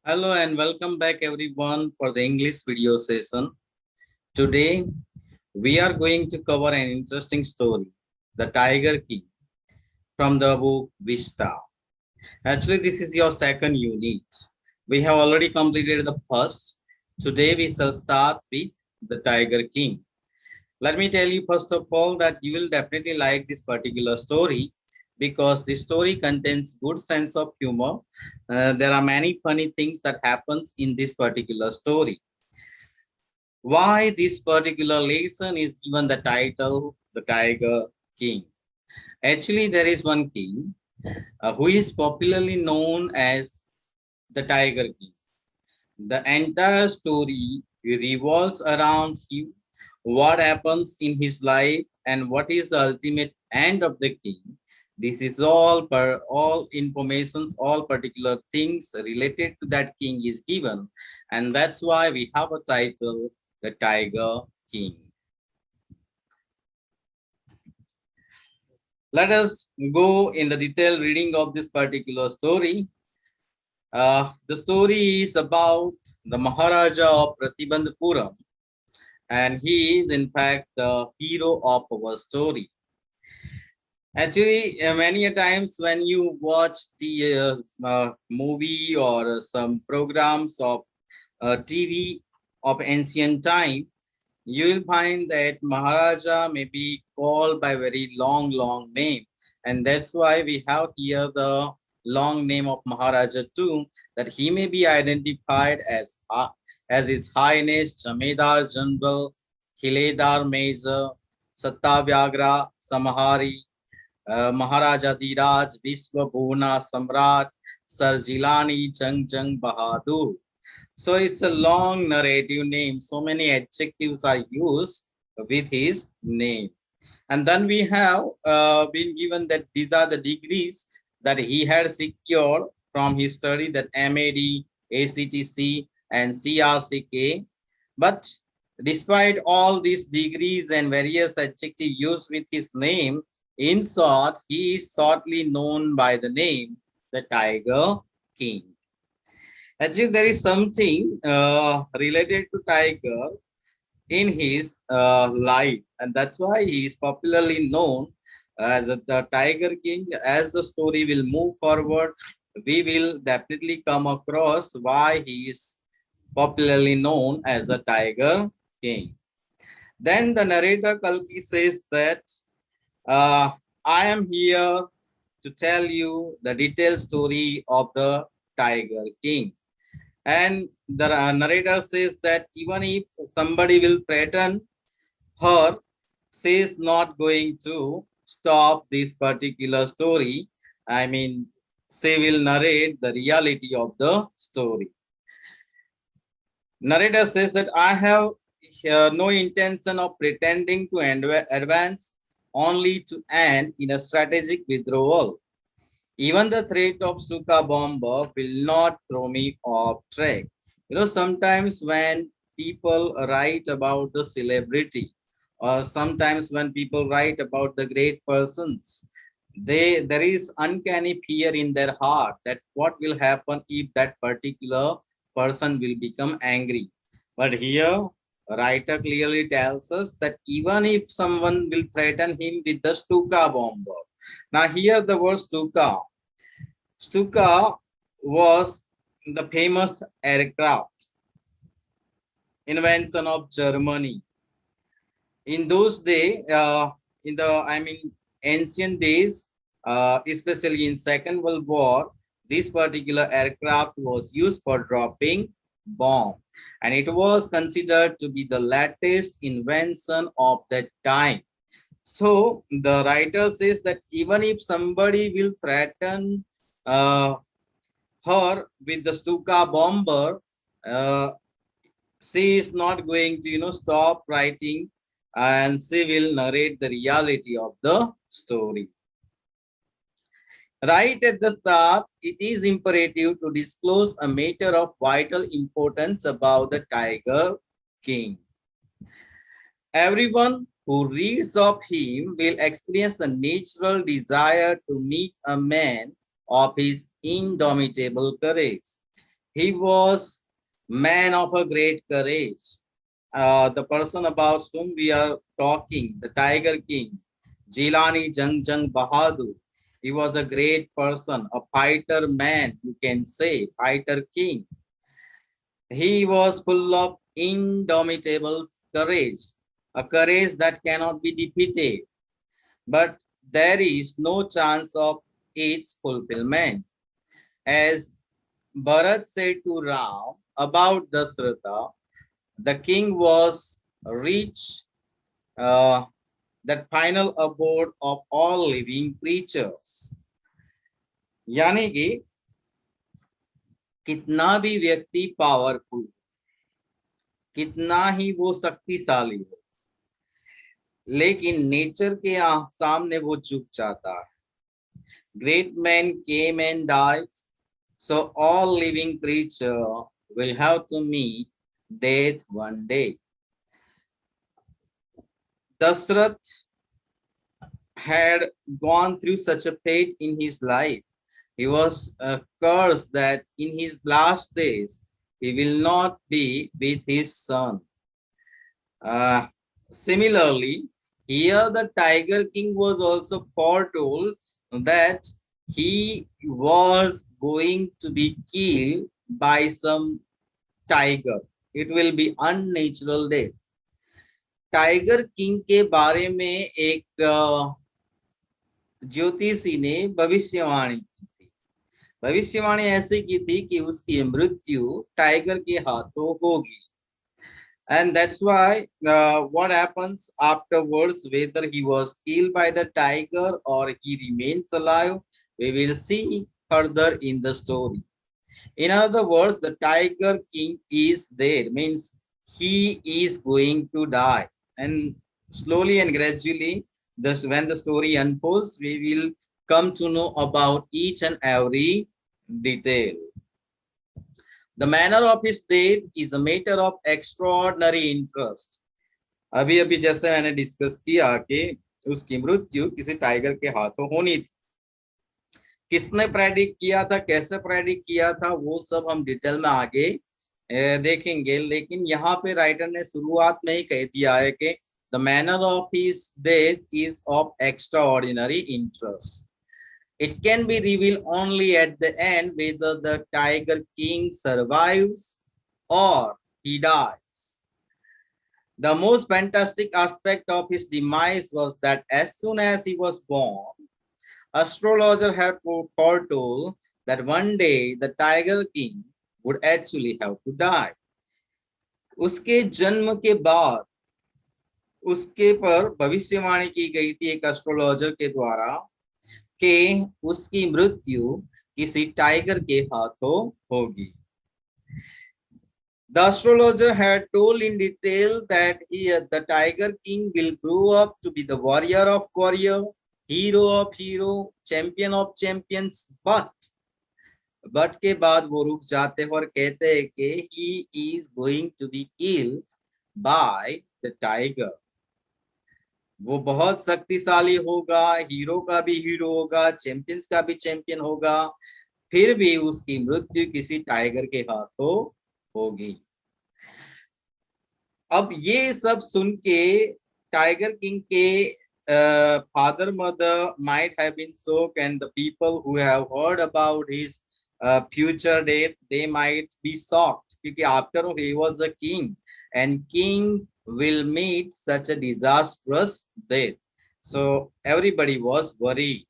Hello and welcome back everyone for the English video session. Today we are going to cover an interesting story, The Tiger King from the book Vista. Actually, this is your second unit. We have already completed the first. Today we shall start with The Tiger King. Let me tell you first of all that you will definitely like this particular story because the story contains good sense of humor. There are many funny things that happens in this particular story. Why this particular lesson is given the title The Tiger King. Actually, there is one king who is popularly known as the Tiger King. The entire story revolves around him, what happens in his life, and what is the ultimate end of the king. This is all informations, all particular things related to that king is given, and that's why we have a title, The Tiger King. Let us go in the detailed reading of this particular story. The story is about the Maharaja of Pratibandhapuram, and he is in fact the hero of our story. Actually, many a times when you watch the movie or some programs of TV of ancient time, you will find that Maharaja may be called by very long name. And that's why we have here the long name of Maharaja too, that he may be identified as His Highness Jamedar General Hiledar Major Sattavyagra Samahari Maharaja Dhiraj Vishwa Bhuna Samrat Sarjilani Jang Jang Bahadur. So it's a long narrative name. So many adjectives are used with his name. And then we have been given that these are the degrees that he had secured from his study, that MAD, ACTC, and CRCK. But despite all these degrees and various adjectives used with his name, in short, he is shortly known by the name the Tiger King. Actually, there is something related to Tiger in his life, and that's why he is popularly known as the Tiger King. As the story will move forward, we will definitely come across why he is popularly known as the Tiger King. Then the narrator Kalki says that uh, I am here to tell you the detailed story of the Tiger King. And the narrator says that even if somebody will threaten her, she is not going to stop this particular story. I mean, she will narrate the reality of the story. Narrator says that I have no intention of pretending to advance, only to end in a strategic withdrawal. Even the threat of Stuka bomber will not throw me off track. Sometimes when people write about the celebrity, or sometimes when people write about the great persons, there is uncanny fear in their heart that what will happen if that particular person will become angry. But here, writer clearly tells us that even if someone will threaten him with the Stuka bomber. Now here the word Stuka was the famous aircraft invention of Germany. In those days, in the ancient days, especially in Second World War, this particular aircraft was used for dropping bomb, and it was considered to be the latest invention of that time. So the writer says that even if somebody will threaten uh, her with the Stuka bomber, uh, she is not going to, stop writing, and she will narrate the reality of the story. Right at the start, it is imperative to disclose a matter of vital importance about the Tiger King. Everyone who reads of him will experience the natural desire to meet a man of his indomitable courage. He was man of a great courage. The person about whom we are talking, the Tiger King, Jilani Jang Jang Bahadur. He was a great person, a fighter man, you can say, fighter king. He was full of indomitable courage, a courage that cannot be defeated, but there is no chance of its fulfillment. As Bharat said to Ram about Dasratha, the king was reached uh, that final abode of all living creatures. यानी कि कितना भी व्यक्ति powerful, कितना ही वो शक्तिशाली हो, लेकिन नेचर के सामने वो झुक जाता है. Great men came and died, so all living creature will have to meet death one day. Dasrath had gone through such a fate in his life. He was cursed that in his last days he will not be with his son. Uh, Similarly, here the Tiger King was also foretold that he was going to be killed by some tiger. It will be unnatural death. Tiger king के बारे में एक ज्योतिषी ने भविष्यवाणी की थी. भविष्यवाणी ऐसे की थी कि उसकी मृत्यु टाइगर के हाथों होगी. And that's why what happens afterwards, whether he was killed by the tiger or he remains alive, we will see further in the story. In other words, the Tiger King is there, means he is going to die. And slowly and gradually, when the story unfolds, we will come to know about each and every detail. The manner of his death is a matter of extraordinary interest. अभी अभी जैसे मैंने discuss किया कि उसकी मृत्यु किसी tiger के हाथों होनी थी. किसने प्रेडिक्ट किया था, कैसे प्रेडिक्ट किया था, वो सब हम डिटेल में आगे देखेंगे. लेकिन यहाँ पे राइटर ने शुरुआत में ही कह दिया है कि the manner of his death is of extraordinary interest. It can be revealed only at the end whether the Tiger King survives or he dies. The most fantastic aspect of his demise was that as soon as he was born, astrologer had foretold that one day the Tiger King would actually have to die. उसके जन्म के बाद उसके पर भविष्यवाणी की गई थी एक एस्ट्रोलॉजर के द्वारा कि उसकी मृत्यु किसी टाइगर के हाथों होगी. The astrologer had told in detail that the Tiger King will grow up to be the warrior of warrior, hero of hero, champion of champions, but के बाद वो रुक जाते हैं और कहते हैं कि he is going to be killed by the tiger. वो बहुत शक्तिशाली होगा, हीरो का भी हीरो होगा, चैंपियंस का भी चैंपियन होगा, फिर भी उसकी मृत्यु किसी टाइगर के हाथों होगी. अब ये सब सुन के टाइगर किंग के father mother might have been shocked, and the people who have heard about his future death, they might be shocked because after all he was a king and king will meet such a disastrous death. So everybody was worried.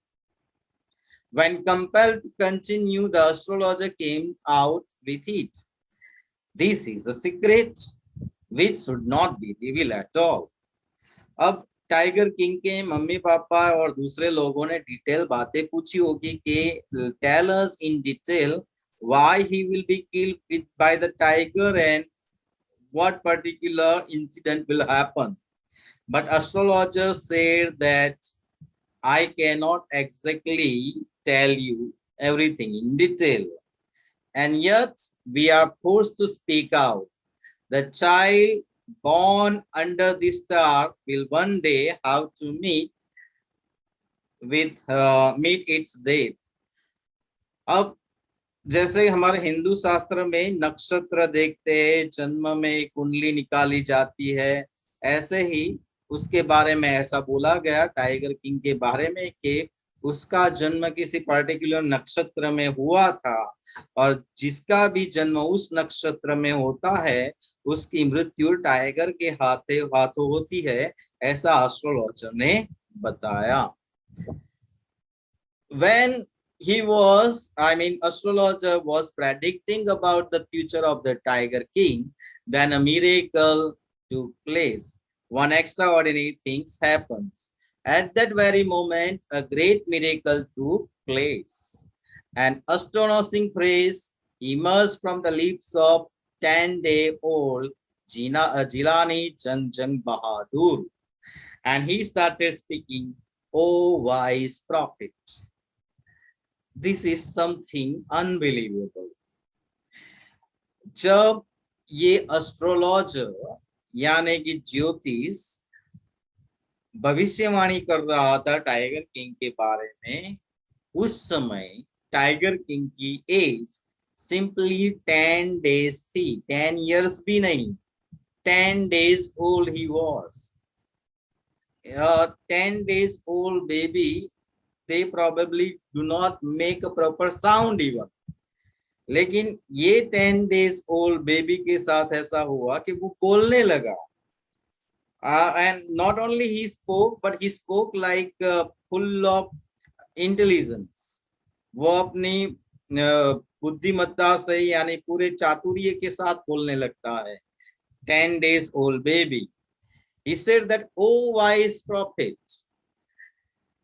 When compelled to continue, the astrologer came out with it. This is a secret which should not be revealed at all. अब tiger king के mummy papa और दूसरे लोगों ने detail बातें पूछी होगी कि tell us in detail why he will be killed by the tiger and what particular incident will happen. But astrologer said that I cannot exactly tell you everything in detail. And yet we are forced to speak out. The child born under the star will one day have to meet its death. अब जैसे हमारे हिंदू शास्त्र में नक्षत्र देखते हैं, जन्म में कुंडली निकाली जाती है, ऐसे ही उसके बारे में ऐसा बोला गया टाइगर किंग के बारे में कि उसका जन्म किसी पर्टिकुलर नक्षत्र में हुआ था, और जिसका भी जन्म उस नक्षत्र में होता है उसकी मृत्यु टाइगर के हाथों होती है, ऐसा एस्ट्रोलॉजर ने बताया। When astrologer was predicting about the future of the Tiger King, then a miracle took place. One extraordinary thing happens. At that very moment, a great miracle took place. An astonishing phrase emerged from the lips of 10-day-old Jilani Janjang Bahadur. And he started speaking, "O wise prophet, this is something unbelievable." जब ये astrologer यानी कि ज्योतिष भविष्यवाणी कर रहा था tiger king के बारे में, उस समय टाइगर किंग की एज सिंपली 10 days थी, 10 years भी नहीं, 10 days old he was. 10 days old baby, they probably do not make a proper sound even. लेकिन ये 10 days old बेबी के साथ ऐसा हुआ कि वो बोलने लगा, and not only he spoke but he spoke like full of intelligence. वो अपनी बुद्धिमत्ता से यानी पूरे चातुर्य के साथ बोलने लगता है. 10 days old baby, he said that, "Oh wise prophet."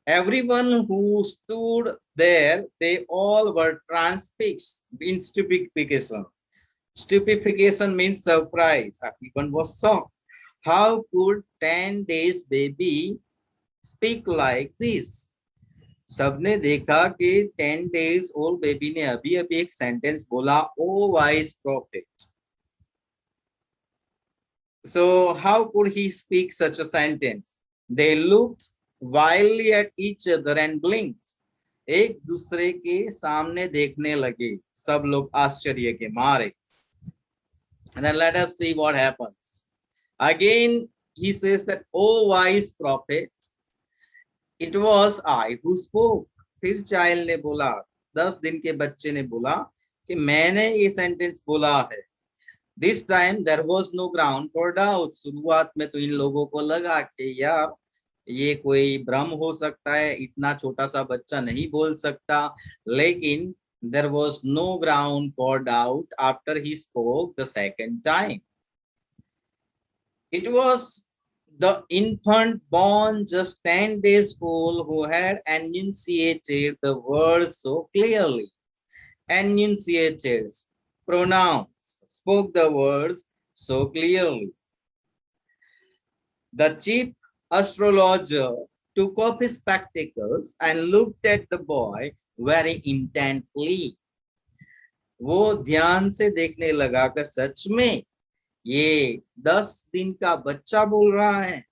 Everyone who stood there, they all were transfixed in stupefaction. Stupefaction means surprise. Everyone was shocked. How could 10 days baby speak like this? सबने देखा कि 10 days old baby ने अभी अभी एक sentence बोला, "Oh wise prophet." So how could he speak such a sentence? They looked wildly at each other and blinked. एक दूसरे के सामने देखने लगे सब लोग आश्चर्य के मारे. And then let us see what happens. Again he says that, "Oh wise prophet, it was I who spoke." फिर चाइल्ड ने बोला, 10 दिन के बच्चे ने बोला कि मैंने ये सेंटेंस बोला है. This time there was no ground for doubt. शुरुआत में तो इन लोगों को लगा कि यार ये कोई भ्रम हो सकता है, इतना छोटा सा बच्चा नहीं बोल सकता, लेकिन there was no ground for doubt after he spoke the second time. It was the infant born just 10 days old who had enunciated the words so clearly. Enunciated, pronounced, spoke the words so clearly. The chief astrologer took off his spectacles and looked at the boy very intently. वो ध्यान से देखने लगा कि सच में ये 10 दिन का बच्चा बोल रहा है.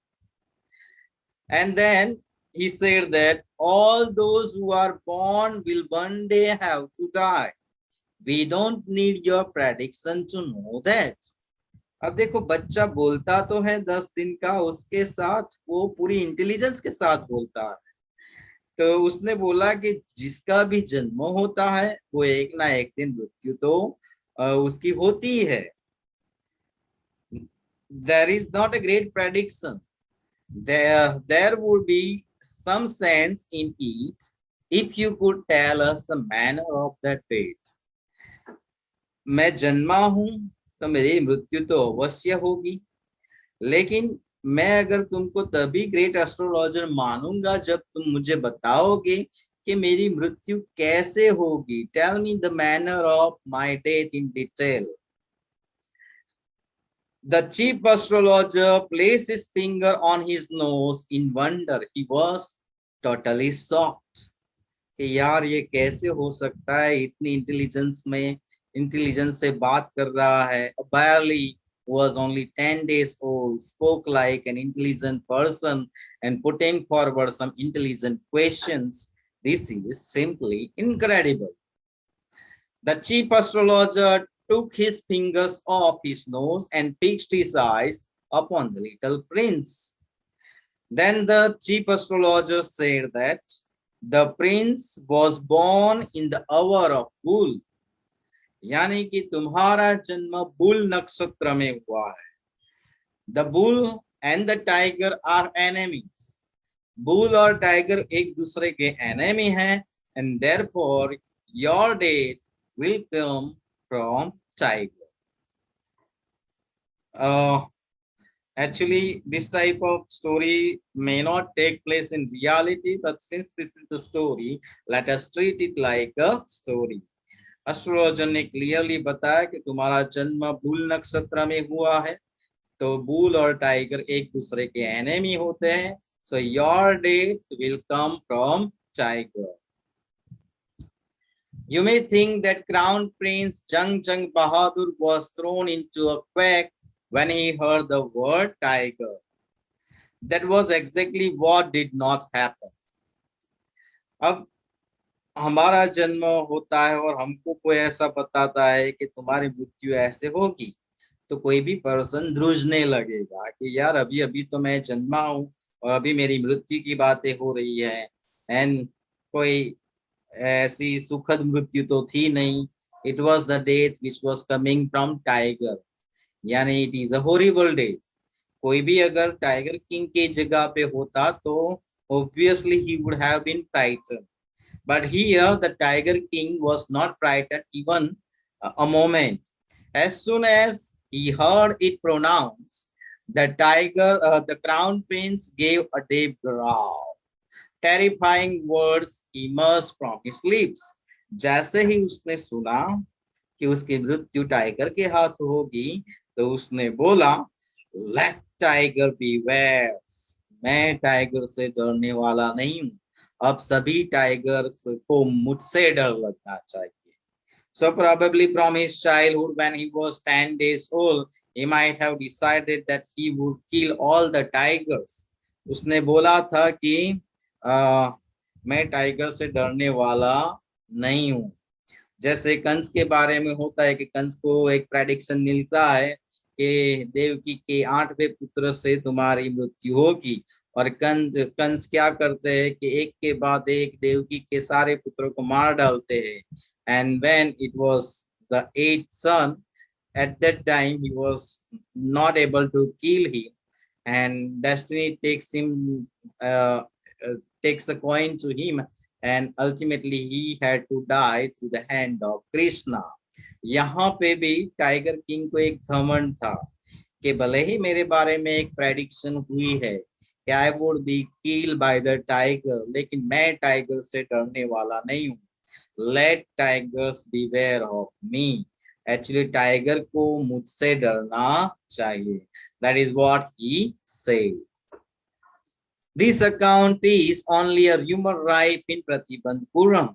And then he said that all those who are born will one day have to die. We don't need your prediction to know that. अब देखो बच्चा बोलता तो है 10 दिन का, उसके साथ वो पूरी इंटेलिजेंस के साथ बोलता है. तो उसने बोला कि जिसका भी जन्म होता है वो एक ना एक दिन मृत्यु तो उसकी होती है. There is not a great prediction. There would be some sense in it if you could tell us the manner of that fate. मैं जन्मा हूं तो मेरी मृत्यु तो अवश्य होगी, लेकिन मैं अगर तुमको तभी ग्रेट एस्ट्रोलॉजर मानूंगा जब तुम मुझे बताओगे कि मेरी मृत्यु कैसे होगी. Tell me the manner of my death in detail. The chief astrologer placed his finger on his nose in wonder. He was totally shocked. कि यार ये कैसे हो सकता है, इतनी इंटेलिजेंस से बात कर रहा है. Barely was only 10 days old, spoke like an intelligent person and putting forward some intelligent questions. This is simply incredible. The chief astrologer took his fingers off his nose and fixed his eyes upon the little prince. Then the chief astrologer said that the prince was born in the hour of bull, यानी कि तुम्हारा जन्म bull नक्षत्र में हुआ है. The bull and the tiger are enemies. Bull और tiger एक दूसरे के enemy हैं, and therefore your death will come from tiger. Actually, this type of story may not take place in reality, but since this is the story, let us treat it like a story. Astrologer ने clearly बताया कि तुम्हारा जन्म bull नक्षत्र में हुआ है, तो बुल और टाइगर एक दूसरे के एनिमी होते हैं. So your death will come from tiger. You may think that Crown Prince Jung Jung Bahadur was thrown into a quake when he heard the word tiger. That was exactly what did not happen. अब हमारा जन्म होता है और हमको कोई ऐसा बताता है कि तुम्हारी मृत्यु ऐसे होगी, तो कोई भी पर्सन ध्रुजने लगेगा कि यार अभी अभी तो मैं जन्मा हूँ और अभी मेरी मृत्यु की बातें हो रही है, एंड कोई ऐसी सुखद मृत्यु तो थी नहीं. It was the death which was coming from tiger, यानी it is a horrible death. कोई भी अगर टाइगर किंग की जगह पे होता तो obviously he would have been frighten. But here the Tiger King was not frightened even a moment. As soon as he heard it pronounced, the crown prince gave a deep growl. Terrifying words emerged from his lips. जैसे ही उसने सुना कि उसकी मृत्यु tiger के हाथ होगी, तो उसने बोला, Let tiger beware. मैं टाइगर से डरने वाला नहीं हूँ. अब सभी टाइगर्स को मुझसे डर लगना चाहिए. So probably from his childhood, when he was 10 days old, he might have decided that he would kill all the tigers. उसने बोला था कि मैं टाइगर से डरने वाला नहीं हूँ. जैसे कंस के बारे में होता है कि कंस को एक प्रेडिक्शन मिलता है कि देवकी के 8वें पुत्र से तुम्हारी मृत्यु होगी, और कंस क्या करते हैं कि एक के बाद एक देवकी के सारे पुत्रों को मार डालते हैं. And when it was the 8th son, at that time he was not able to kill him, and destiny takes a coin to him, and ultimately he had to die through the hand of Krishna. यहाँ पे भी tiger king को एक घमंड था कि भले ही मेरे बारे में एक प्रेडिक्शन हुई है कि I would be killed by the tiger, लेकिन मैं टाइगर से डरने वाला नहीं हूँ. Let tigers beware of me. Actually, tiger को मुझसे डरना चाहिए. That is what he said. This account is only a rumor ripe in Pratibandhupuram.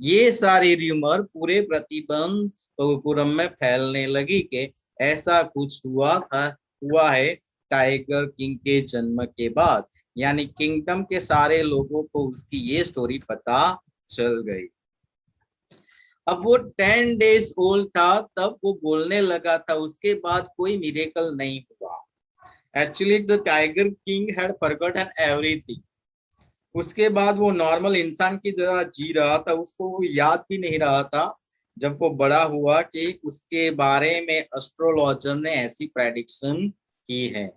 ये सारी रूमर पूरे प्रतिबंधपुरम में फैलने लगी कि ऐसा कुछ हुआ है टाइगर किंग के जन्म के बाद, यानी किंगडम के सारे लोगों को उसकी ये स्टोरी पता चल गई. अब वो 10 days ओल्ड था तब वो बोलने लगा था. उसके बाद कोई मिरेकल नहीं हुआ. Actually the tiger king had forgotten everything. उसके बाद वो नॉर्मल इंसान की तरह जी रहा था. उसको वो याद भी नहीं रहा था जब वो बड़ा हुआ कि उसके बारे में एस्ट्रोलॉजर ने ऐसी प्रेडिक्शन की है.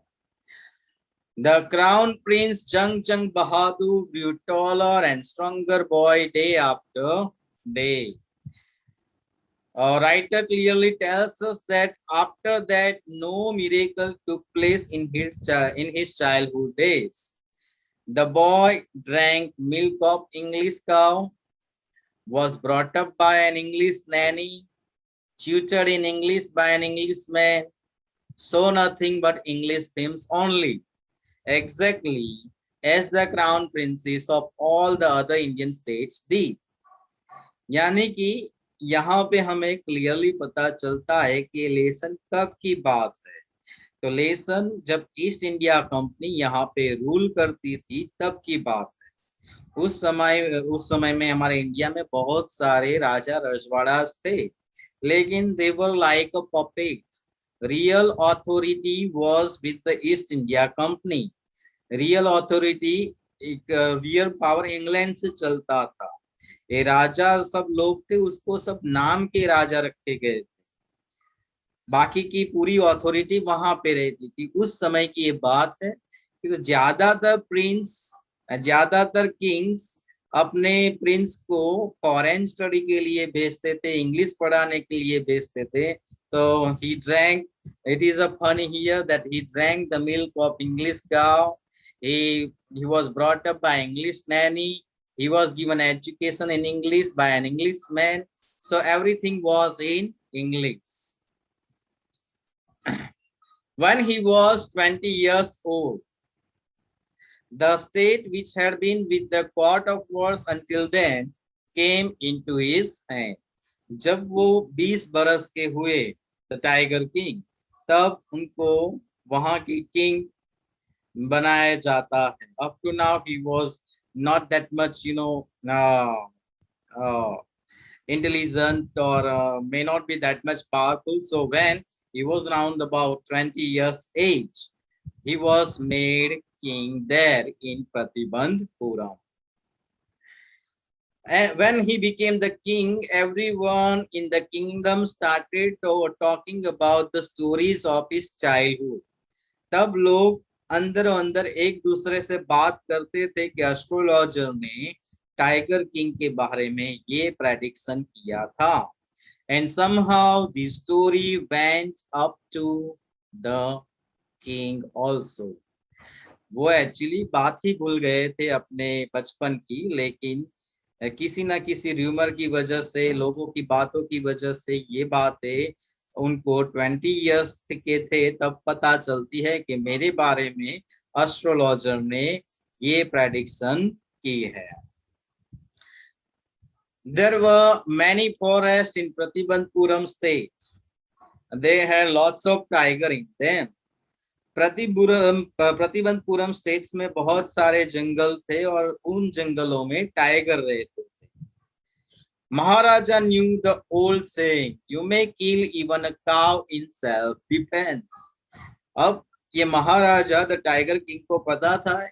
The crown prince Jung Jung Bahadur grew taller and stronger boy day after day. Writer clearly tells us that after that no miracle took place in his childhood days. The boy drank milk of English cow, was brought up by an English nanny, tutored in English by an Englishman, saw nothing but English films only, exactly as the crown princes of all the other Indian states did. यानी कि यहाँ पे हमें clearly पता चलता है कि lesson कब की बात है. तो लेसन जब ईस्ट इंडिया कंपनी यहाँ पे रूल करती थी तब की बात है. उस समय में हमारे इंडिया में बहुत सारे राजा रजवाड़ास थे, लेकिन they were like a puppet. Real authority was with the East India company. Real authority, एक रियल पावर इंग्लैंड से चलता था। ये राजा सब लोग थे, उसको सब नाम के राजा रखे गए थे, बाकी की पूरी अथॉरिटी वहां पे रहती थी। उस समय की ये बात है कि तो ज्यादातर किंग्स अपने प्रिंस को फॉरेन स्टडी के लिए भेजते थे, इंग्लिश पढ़ाने के लिए भेजते थे। तो he drank, it is a funny here that he drank the milk of English cow. he was brought up by English nanny. He was given education in English by an Englishman. So everything was in English. When he was 20 years old, the state which had been with the court of wars until then came into his hand. जब वो 20 बरस के हुए, the tiger king, तब उनको वहां की king बनाया जाता है। Up to now he was not that much, uh, intelligent, or may not be that much powerful. So when he was around about 20 years age, he was made king there in Pratibandhpuram. And when he became the king, everyone in the kingdom started talking about the stories of his childhood. तब लोग अंदर अंदर एक दूसरे से बात करते थे कि एस्ट्रोलॉजर ने टाइगर किंग के बारे में ये प्रेडिक्शन किया था। And somehow the story went up to the king also. वो एक्चुअली बात ही भूल गए थे अपने बचपन की, लेकिन किसी ना किसी र्यूमर की वजह से, लोगों की बातों की वजह से ये बातें उनको 20 इयर्स के थे तब पता चलती है कि मेरे बारे में एस्ट्रोलॉजर ने ये प्रेडिक्शन की है। There were many forests in Pratibandhpuram state. They had lots of tiger in them. Pratibandapuram states में बहुत सारे जंगल थे और उन जंगलों में टाइगर रहते थे। महाराजा knew the old saying, you may kill even a cow in self defense. अब ये महाराजा द टाइगर किंग को पता था,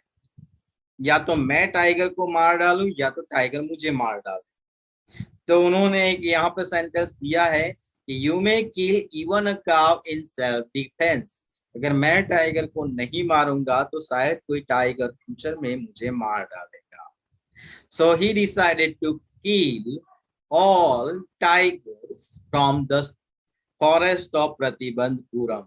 या तो मैं टाइगर को मार डालूं या तो टाइगर मुझे मार डाले। तो उन्होंने एक यहाँ पे सेंटेंस दिया है कि यू मे किल इवन अ काव इन सेल्फ डिफेंस। अगर मैं टाइगर को नहीं मारूंगा तो शायद कोई टाइगर फ्यूचर में मुझे मार डालेगा। So he decided to kill all tigers from the forest of Pratibandhapuram.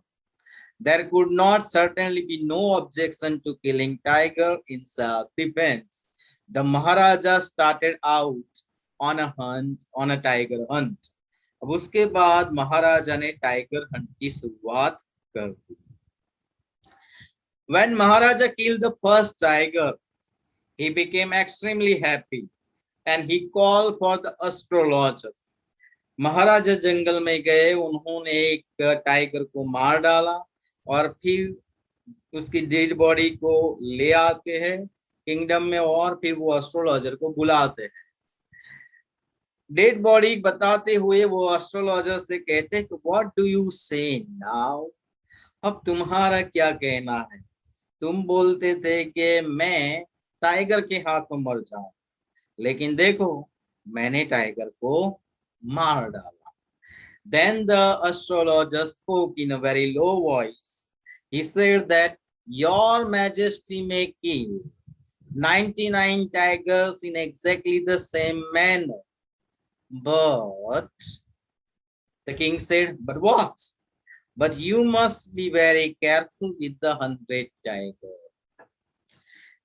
There could not certainly be no objection to killing tiger in self-defense. The Maharaja started out on a hunt, on a tiger hunt. अब उसके बाद महाराजा ने tiger Hunt की शुरुआत कर दी। When Maharaja killed the first tiger, he became extremely happy and he called for the astrologer. महाराजा जंगल में गए, उन्होंने एक टाइगर को मार डाला और फिर उसकी डेड बॉडी को ले आते हैं किंगडम में और फिर वो एस्ट्रोलॉजर को बुलाते हैं। डेड बॉडी बताते हुए वो एस्ट्रोलॉजर से कहते हैं कि व्हाट डू यू से नाउ, अब तुम्हारा क्या कहना है? तुम बोलते थे कि मैं टाइगर के हाथों मर जाऊं, लेकिन देखो मैंने टाइगर को मार डाला। Then the astrologer spoke in a very low voice. He said that your majesty may kill 99 tigers in exactly the same manner. But the king said, but what? But you must be very careful with the 100 tigers.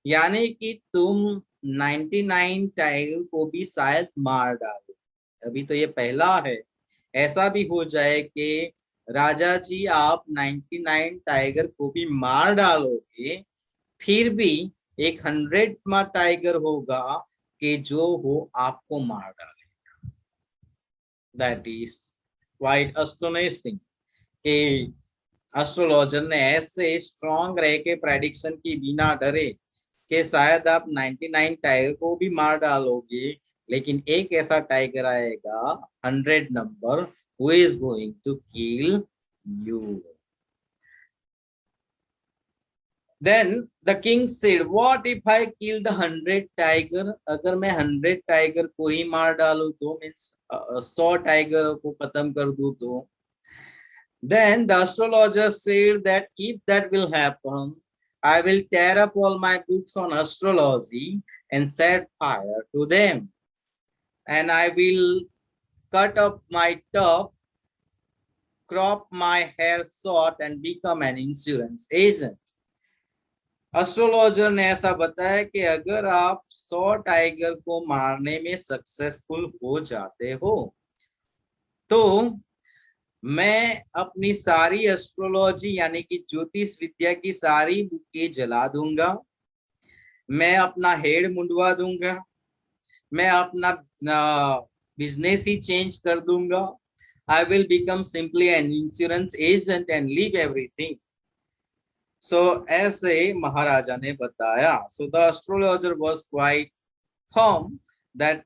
यानी कि तुम 99 tiger को भी शायद मार डालो। अभी तो ये पहला है, ऐसा भी हो जाए कि राजा जी आप 99 टाइगर को भी मार डालोगे, फिर भी एक 100वां टाइगर होगा कि जो हो आपको मार डालेगा। दैट इज क्वाइट एस्टोनिशिंग कि एस्ट्रोलॉजर ने ऐसे स्ट्रॉन्ग रह के प्रेडिक्शन की बिना डरे कि शायद आप 99 टाइगर को भी मार डालोगे, लेकिन एक ऐसा टाइगर आएगा 100 number, who is going to kill you. Then the king said, what if I kill the 100 tiger? अगर मैं 100 टाइगर को ही मार डालू तो, मीन्स 100 टाइगर को खत्म कर दूं तो। Then the astrologer said that if that will happen, I will tear up all my books on astrology and set fire to them. And I will cut up my top, crop my hair short, and become an insurance agent. Astrologer ने ऐसा बताया कि अगर आप 100 tiger को मारने में successful हो जाते हो तो मैं अपनी सारी एस्ट्रोलॉजी यानी कि ज्योतिष विद्या की सारी बुकें जला दूंगा, मैं अपना हेड मुंडवा दूंगा, मैं अपना बिजनेस ही चेंज कर दूंगा। I will become simply an insurance agent and leave everything. So ऐसे महाराजा ने बताया। So the astrologer was quite firm that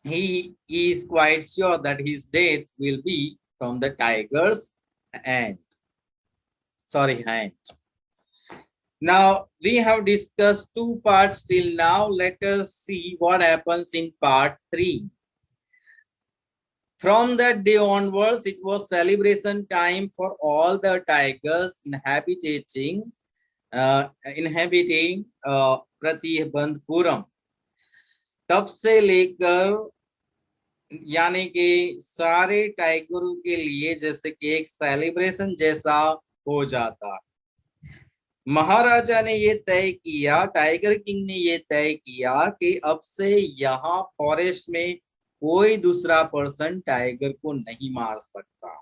he is quite sure that his death will be from the tiger's hand. Sorry, hand. Now we have discussed 2 parts till now. Let us see what happens in part 3. From that day onwards, it was celebration time for all the tigers inhabiting Pratibandhpuram. तब से लेकर यानी कि सारे टाइगरों के लिए जैसे कि एक सेलिब्रेशन जैसा हो जाता। महाराजा ने ये तय किया, टाइगर किंग ने ये तय किया कि अब से यहाँ फॉरेस्ट में कोई दूसरा पर्सन टाइगर को नहीं मार सकता।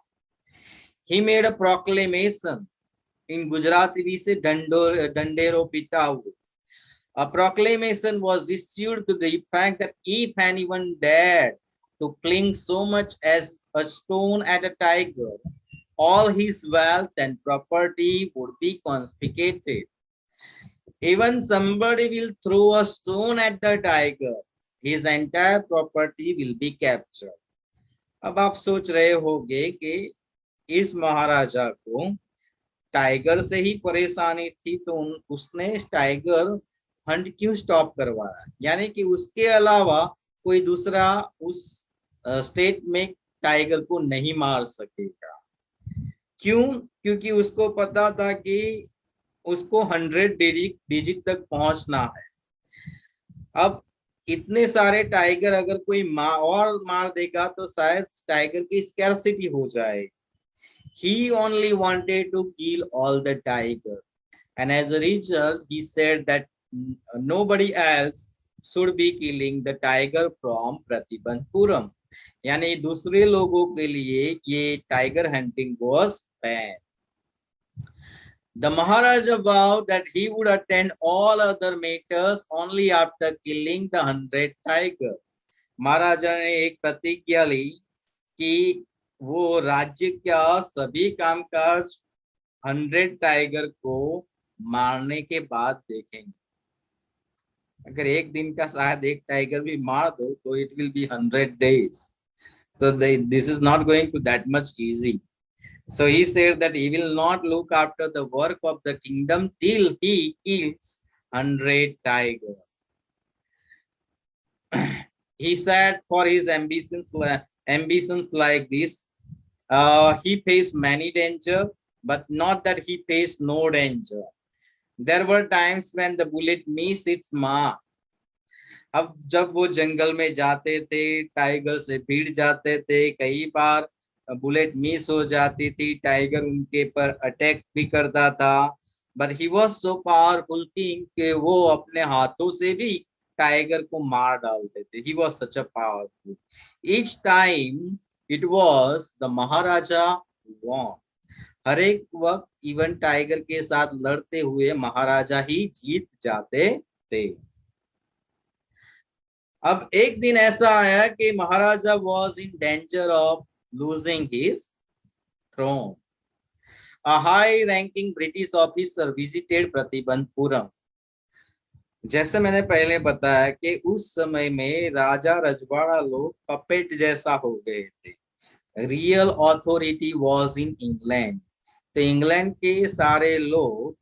He made a proclamation in Gujarati we say Dandero Pitavu. A proclamation was issued to the effect that if anyone dared to cling so much as a stone at a tiger, all his wealth and property would be confiscated. Even somebody will throw a stone at the tiger, his entire property will be captured. अब आप सोच रहे होंगे कि इस महाराजा को tiger से ही परेशानी थी तो उसने टाइगर हंट क्यों स्टॉप करवाया, यानी कि उसके अलावा कोई दूसरा उस स्टेट में टाइगर को नहीं मार सकेगा। क्यों? क्योंकि उसको पता था कि उसको 100 डिजिट तक पहुंचना है। अब इतने सारे टाइगर अगर कोई मार देगा तो शायद टाइगर की स्कैर्सिटी हो जाए। He only wanted to kill all the tiger, and as a result, he said that nobody else should be killing the tiger from Pratibandhpuram. यानी दूसरे लोगों के लिए ये tiger hunting was banned. The Maharaja vowed that he would attend all other matters only after killing the 100 tiger. महाराजा ने एक प्रतिज्ञा ली कि वो राज्य का सभी कामकाज 100 टाइगर को मारने के बाद देखेंगे। अगर एक दिन का शायद एक टाइगर भी मार दो तो it will be 100 days. So this is not going to that much easy. So he said that he will not look after the work of the kingdom till he kills 100 tigers. He said for his ambitions like this, he faced many danger, but not that he faced no danger. There were times when the bullet missed its mark. अब जब वो जंगल में जाते थे, tiger से भिड़ जाते थे, कई बार बुलेट मिस हो जाती थी, टाइगर उनके पर अटैक भी करता था, but he was so powerful king कि वो अपने हाथों से भी टाइगर को मार डालते थे। He was such a powerful. Each time it was the maharaja won. हर एक वक्त इवन टाइगर के साथ लड़ते हुए महाराजा ही जीत जाते थे। अब एक दिन ऐसा आया कि महाराजा was in danger of losing his throne. A high-ranking British officer visited Pratibandhpuram. जैसे मैंने पहले बताया कि उस समय में राजा रजवाड़ा लोग पपेट जैसा हो गए थे। Real authority was in England. तो इंग्लैंड के सारे लोग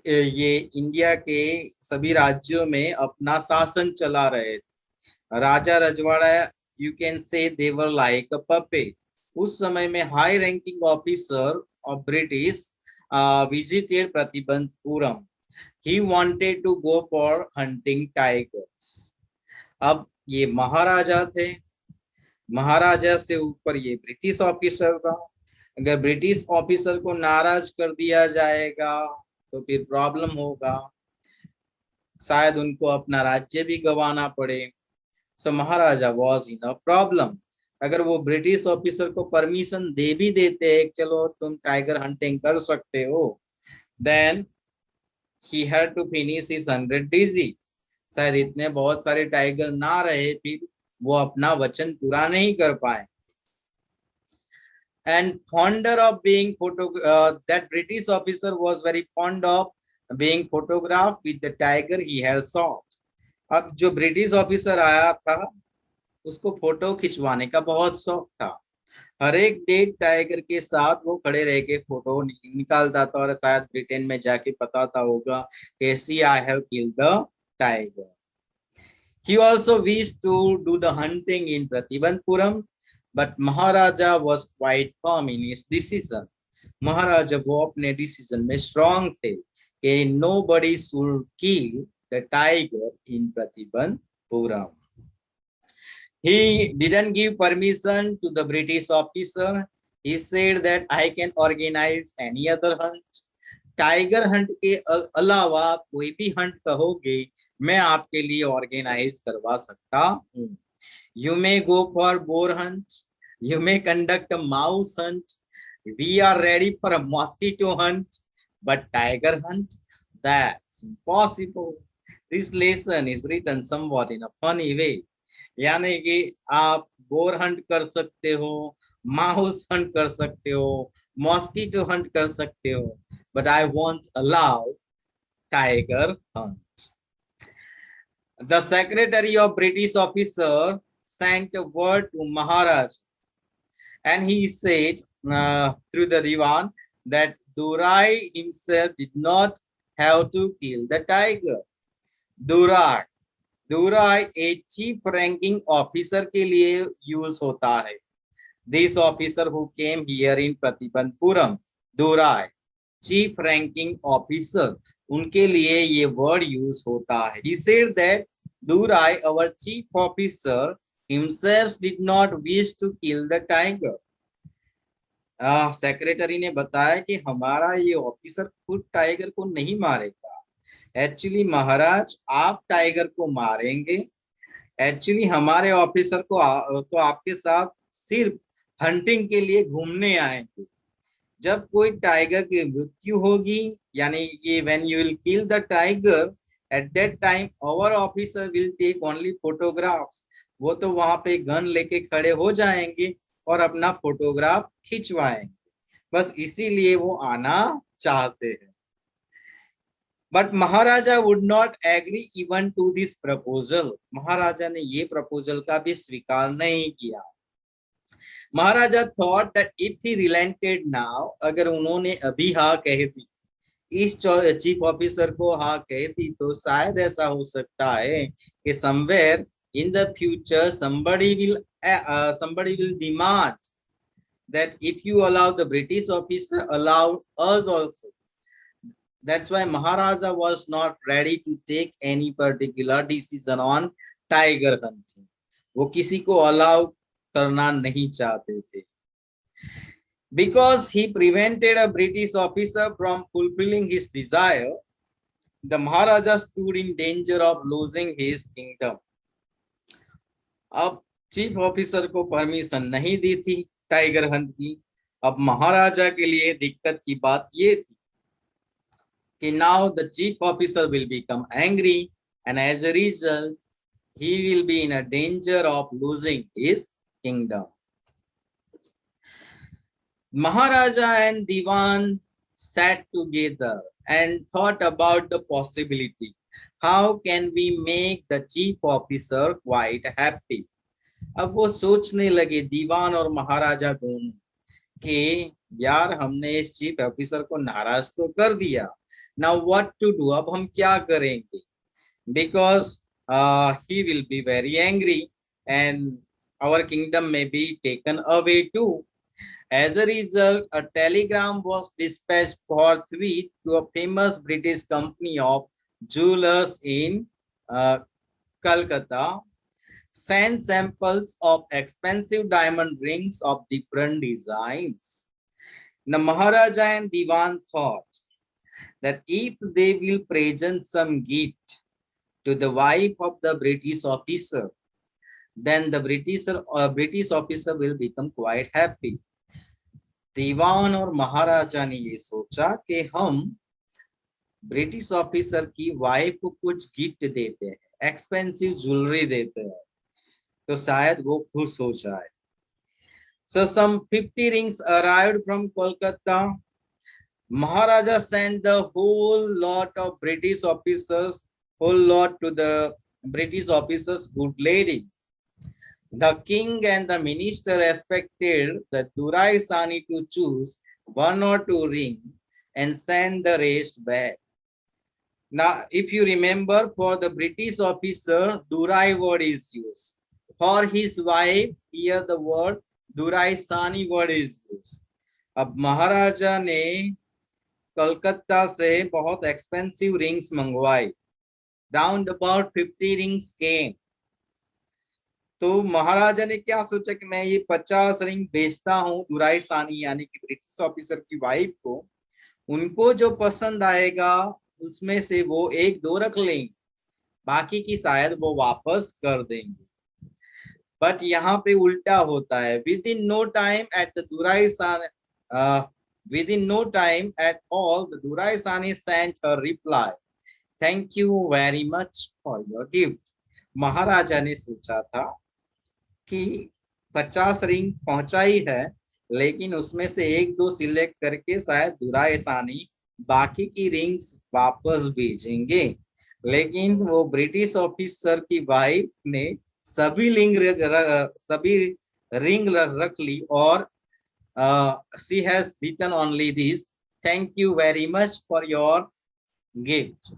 ये इंडिया के सभी राज्यों में अपना शासन चला रहे थे। राजा रजवाड़ा, you can say they were like a puppet. उस समय में high ranking officer of British visited Pratibandapuram. He wanted to go for hunting tigers. अब ये महाराजा थे, महाराजा से ऊपर ये ब्रिटिश ऑफिसर था। अगर ब्रिटिश ऑफिसर को नाराज कर दिया जाएगा तो फिर प्रॉब्लम होगा, शायद उनको अपना राज्य भी गंवाना पड़े। सो महाराजा वॉज इन अ प्रॉब्लम। अगर वो ब्रिटिश ऑफिसर को परमिशन दे भी देते हैं, चलो तुम टाइगर हंटिंग कर सकते हो, then he had to finish his 100 digit। शायद इतने बहुत सारे टाइगर ना रहे, फिर वो अपना वचन पूरा नहीं कर पाए। And fonder of being that British officer was very fond of being photographed with the tiger he had shot। अब जो ब्रिटिश ऑफिसर आया था उसको फोटो खिंचवाने का बहुत शौक था। हर एक डेड टाइगर के साथ वो खड़े रह के फोटो निकालता था, और शायद ब्रिटेन में जाके बताता होगा कि see I have killed the tiger. He also wished to do the hunting in Pratibandpuram, but Maharaja was quite firm in his decision। महाराजा वो अपने डिसीजन में स्ट्रांग थे कि nobody should kill the tiger in Pratibandpuram। He didn't give permission to the British officer। He said that I can organize any other hunt। Tiger Hunt के अलावा कोई भी Hunt कहोगे मैं आपके लिए ऑर्गेनाइज करवा सकता हूँ। You may go for boar hunt, you may conduct a mouse hunt, we are ready for a mosquito hunt, but tiger hunt, that's impossible. This lesson is written somewhat in a funny way. यानी कि आप bore Hunt कर सकते हो, mouse Hunt कर सकते हो, mosquito Hunt कर सकते हो, but I won't allow tiger hunt। The secretary of British officer sent a word to Maharaj, and he said through the Diwan that Durai himself did not have to kill the tiger। Durai, Durai एक chief ranking officer के लिए use होता है। This officer who came here in Pratibandpuram, Durai, chief ranking officer, उनके लिए ये word use होता है। He said that Durai, our chief officer, himself did not wish to kill the tiger। Secretary ने बताया कि हमारा ये ऑफिसर खुद टाइगर को नहीं मारेगा। एक्चुअली महाराज आप टाइगर को मारेंगे। एक्चुअली हमारे ऑफिसर को तो आपके साथ सिर्फ हंटिंग के लिए घूमने आएंगे। जब कोई टाइगर की मृत्यु होगी, यानी कि when you will kill the tiger, at that time our officer will take only photographs. वो तो वहां पे गन लेके खड़े हो जाएंगे और अपना फोटोग्राफ खिंचवाएंगे, बस इसीलिए वो आना चाहते हैं। But Maharaja would not agree even to this proposal. Maharaja ने ये प्रपोजल का भी स्वीकार नहीं किया। Maharaja thought that if he relented now, अगर उन्होंने अभी हाँ कह दी, इस चीफ ऑफिसर को हाँ कह दी, तो शायद ऐसा हो सकता है कि somewhere in the future somebody will demand that if you allow the British officer, allow us also। That's why Maharaja was not ready to take any particular decision on tiger hunting। वो किसी को allow करना नहीं चाहते थे। Because he prevented a British officer from fulfilling his desire, the Maharaja stood in danger of losing his kingdom। अब chief officer को permission नहीं दी थी टाइगर हंट की। अब महाराजा के लिए दिक्कत की बात ये थी कि now the chief officer will become angry, and as a result he will be in a danger of losing his kingdom। Maharaja and Diwan sat together and thought about the possibility। How can we make the chief officer quite happy? अब वो सोचने लगे दीवान और महाराजा दोनों कि यार हमने इस चीफ ऑफिसर को नाराज तो कर दिया. नाउ व्हाट टू डू, अब हम क्या करेंगे? Because he will be very angry and our kingdom may be taken away too. As a result, a telegram was dispatched forthwith to a famous British company of jewelers in Calcutta. Sent samples of expensive diamond rings of different designs. The Maharaja and Diwan thought that if they will present some gift to the wife of the British officer, then the British officer will become quite happy. दीवान और महाराजा ने ये सोचा कि हम British officer की wife को कुछ gift देते हैं, एक्सपेंसिव ज्वेलरी देते हैं, तो शायद वो खुश हो जाए. So some 50 rings arrived from Kolkata. Maharaja sent the whole lot of British officers, whole lot to the British officers' good lady. The king and the minister expected the Durai Sani to choose one or two rings and send the rest back. Now, if you remember, for the British officer, Durai word is used. For his wife, here the word Durai Sani word is used. अब महाराजा ने कलकत्ता से बहुत expensive rings मंगवाई. Round about 50 rings केम. तो महाराजा ने क्या सोचा कि मैं ये 50 रिंग बेचता हूँ दुराई सानी यानी कि ब्रिटिश ऑफिसर की वाइफ को, उनको जो पसंद आएगा उसमें से वो एक दो रख लेंगे, बाकी की शायद वो वापस कर देंगे. बट यहाँ पे उल्टा होता है. Within no time at the Durai Sani within no time at all, the Durai Sani sent her reply, "Thank you very much for your gift." महाराजा ने सोचा था कि 50 रिंग पहुंचाई है, लेकिन उसमें से एक दो सिलेक्ट करके शायद दुराई सानी बाकी की रिंग्स वापस भेजेंगे. लेकिन वो ब्रिटिश ऑफिसर की वाइफ ने सभी रिंग रख ली और she has written only this, "Thank you very much for your gift."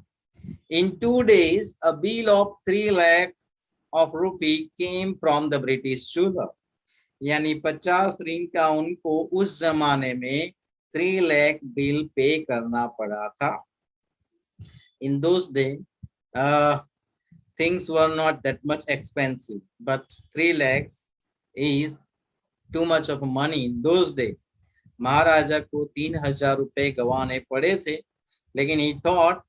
In 2 days, a bill of 3 lakh of rupee came from the British jeweler. यानी 50 रिंग का उनको उस जमाने में 3 लाख बिल पे करना पड़ा था. In those days, things were not that much expensive, but 3 lakhs is too much of money in those days. महाराजा को 3000 रुपए गंवाने पड़े थे, लेकिन he thought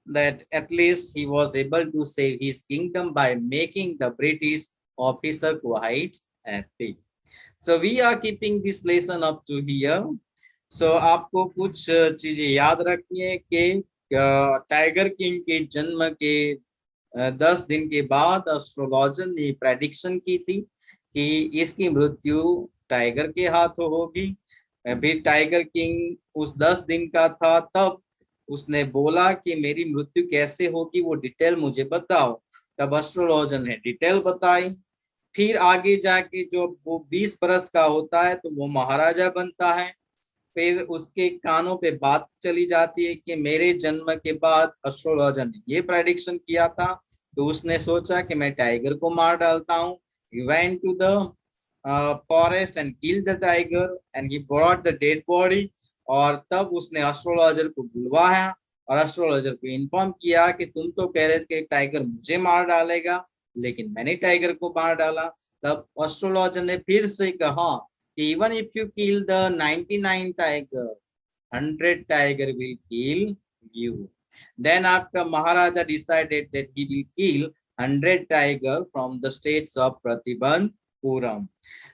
that at least he was able to save his kingdom by making the British officer quite happy. So we are keeping this lesson up to here. So आपको कुछ चीजें याद रखनी है कि टाइगर किंग के जन्म के 10 दिन के बाद एस्ट्रोलॉजर ने प्रेडिक्शन की थी कि इसकी मृत्यु टाइगर के हाथों होगी. फिर टाइगर किंग उस 10 दिन का था, तब उसने बोला कि मेरी मृत्यु कैसे होगी वो डिटेल मुझे बताओ. तब एस्ट्रोलॉजर ने डिटेल बताई. फिर आगे जाके जो वो 20 बरस का होता है तो वो महाराजा बनता है. फिर उसके कानों पे बात चली जाती है कि मेरे जन्म के बाद एस्ट्रोलॉजर ने ये प्रेडिक्शन किया था, तो उसने सोचा कि मैं टाइगर को मार डालता हूँ. He went to the forest and killed the tiger and he brought the dead body. और तब उसने एस्ट्रोलॉजर को बुलवाया और एस्ट्रोलॉजर को इन्फॉर्म किया कि तुम तो कह रहे थे टाइगर मुझे मार डालेगा, लेकिन मैंने टाइगर को मार डाला. तब एस्ट्रोलॉजर ने फिर से कहा कि even if you kill the 99 tiger, 100 tiger will kill you. Then after Maharaja decided that he will kill 100 tiger from the states of Pratibandpuram.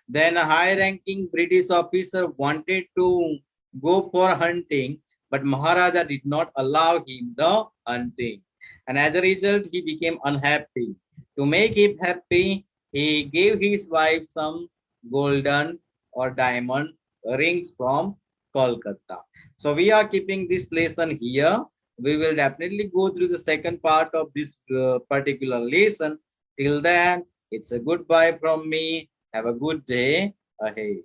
Then a high-ranking British officer wanted to go for hunting, but Maharaja did not allow him the hunting. And as a result, he became unhappy. To make him happy, he gave his wife some golden or diamond rings from Kolkata. So we are keeping this lesson here. we will definitely go through the second part of this particular lesson. Till then, it's a goodbye from me. Have a good day ahead.